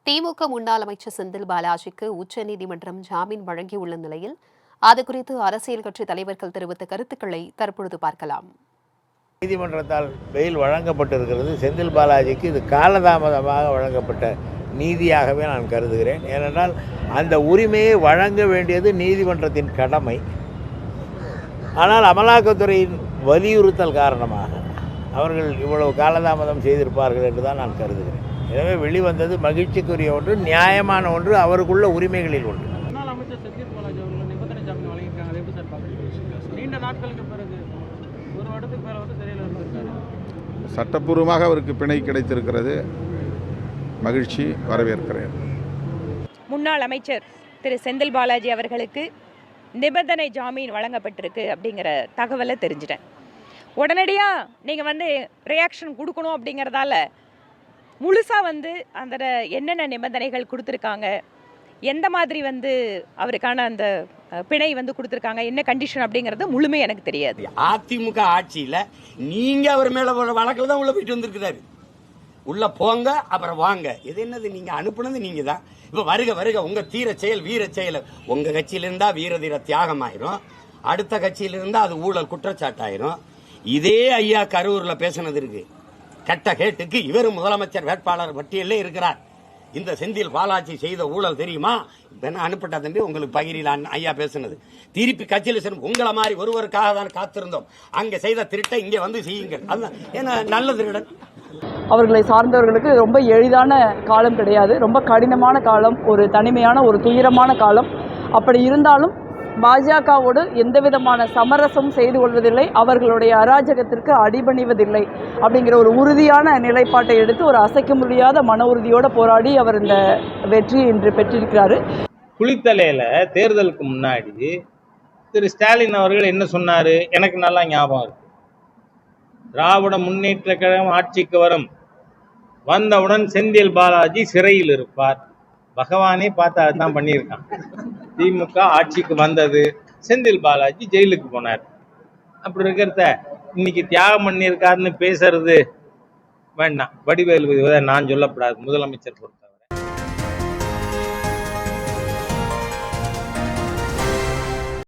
திமுக முன்னாள் அமைச்சர் செந்தில் பாலாஜிக்கு உச்சநீதிமன்றம் ஜாமீன் வழங்கியுள்ள நிலையில் அது குறித்து அரசியல் கட்சி தலைவர்கள் தெரிவித்த கருத்துக்களை தற்பொழுது பார்க்கலாம். நீதிமன்றத்தால் பெயில் வழங்கப்பட்டிருக்கிறது. செந்தில் பாலாஜிக்கு இது காலதாமதமாக வழங்கப்பட்ட நீதியாகவே நான் கருதுகிறேன். ஏனென்றால் அந்த உரிமையை வழங்க வேண்டியது நீதிமன்றத்தின் கடமை. ஆனால் அமலாக்கத்துறையின் வலியுறுத்தல் காரணமாக அவர்கள் இவ்வளவு காலதாமதம் செய்திருப்பார்கள் என்று தான் நான் கருதுகிறேன். எனவே வெளிவந்தது மகிழ்ச்சிக்குரிய ஒன்று, நியாயமான ஒன்று, அவருக்குள்ள உரிமைகளில் ஒன்று. முன்னாள் அமைச்சர் செந்தில் பாலாஜி அவர்கள் நிபந்தனை ஜாமீன் வழங்கியிருக்காங்க. எப்படி சார் பார்க்குறீங்க? நீண்ட நாட்களுக்கு பிறகு ஒரு வருடத்துக்கு மேலே சிறையில் இருந்திருக்காரு. சட்டப்பூர்வமாக அவருக்கு பிணை கிடைத்திருக்கிறது. மகிழ்ச்சி, வரவேற்கிறேன். முன்னாள் அமைச்சர் திரு செந்தில் பாலாஜி அவர்களுக்கு நிபந்தனை ஜாமீன் வழங்கப்பட்டிருக்கு அப்படிங்கிற தகவலை தெரிஞ்சிட்டேன். உடனடியாக நீங்கள் ரியாக்ஷன் கொடுக்கணும் அப்படிங்கிறதால முழுசாக அந்த என்னென்ன நிபந்தனைகள் கொடுத்துருக்காங்க, எந்த மாதிரி அவருக்கான அந்த பிணை கொடுத்துருக்காங்க, என்ன கண்டிஷன் அப்படிங்கிறது முழுமை எனக்கு தெரியாது. அதிமுக ஆட்சியில் நீங்கள் அவர் மேலே வழக்கில் தான் உள்ள போயிட்டு வந்திருக்கிறாரு. உள்ள போங்க அப்புறம் வாங்க. இது என்னது? நீங்க அனுப்புனது நீங்க தான். இப்ப வருக வருக உங்க தீர செயல் வீர செயல் உங்க கட்சியில இருந்தா வீர தீர தியாகம் ஆயிரும், அடுத்த கட்சியில இருந்தா அது ஊழல் குற்றச்சாட்டாயிரும். இதே ஐயா கரூர்ல பேசினது இருக்கு. கட்ட கேட்டுக்கு இவர் முதலமைச்சர் வேட்பாளர் பட்டியலே இருக்கிறார். இந்த செந்தில் பாலாஜி செய்த ஊழல் தெரியுமா? அனுப்பிட்ட தம்பி உங்களுக்கு பகிரில் ஐயா பேசுனது. திருப்பி கட்சியில் சென்று உங்களை மாதிரி ஒருவருக்காக தான் காத்திருந்தோம். அங்க செய்த திருட்டை இங்கே வந்து செய்யுங்கள். அதுதான் ஏன்னா நல்ல திருடன். அவர்களை சார்ந்தவர்களுக்கு ரொம்ப எளிதான காலம் கிடையாது, ரொம்ப கடினமான காலம், ஒரு தனிமையான ஒரு துயரமான காலம். அப்படி இருந்தாலும் பாஜகவோடு எந்த விதமான சமரசம் செய்து கொள்வதில்லை, அவர்களுடைய அராஜகத்திற்கு அடிபணிவதில்லை அப்படிங்கிற ஒரு உறுதியான நிலைப்பாட்டை எடுத்து ஒரு அசைக்க முடியாத மன உறுதியோடு போராடி அவர் இந்த வெற்றியை இன்று பெற்றிருக்கிறார். குளித்தலையில் தேர்தலுக்கு முன்னாடி திரு ஸ்டாலின் அவர்கள் என்ன சொன்னார் எனக்கு நல்லா ஞாபகம் இருக்கு. திராவிட முன்னேற்ற கழகம் ஆட்சிக்கு வந்தவுடன் செந்தில் பாலாஜி சிறையில் இருப்பார். பகவானே பார்த்து அதுதான் பண்ணியிருக்கான். திமுக ஆட்சிக்கு வந்தது, செந்தில் பாலாஜி ஜெயிலுக்கு போனார். அப்படி இருக்கிறத இன்னைக்கு தியாகம் பண்ணியிருக்காருன்னு பேசுறது வேண்டாம். வடிவேலு நான் சொல்லப்படாது, முதலமைச்சர் பொறுத்தார்.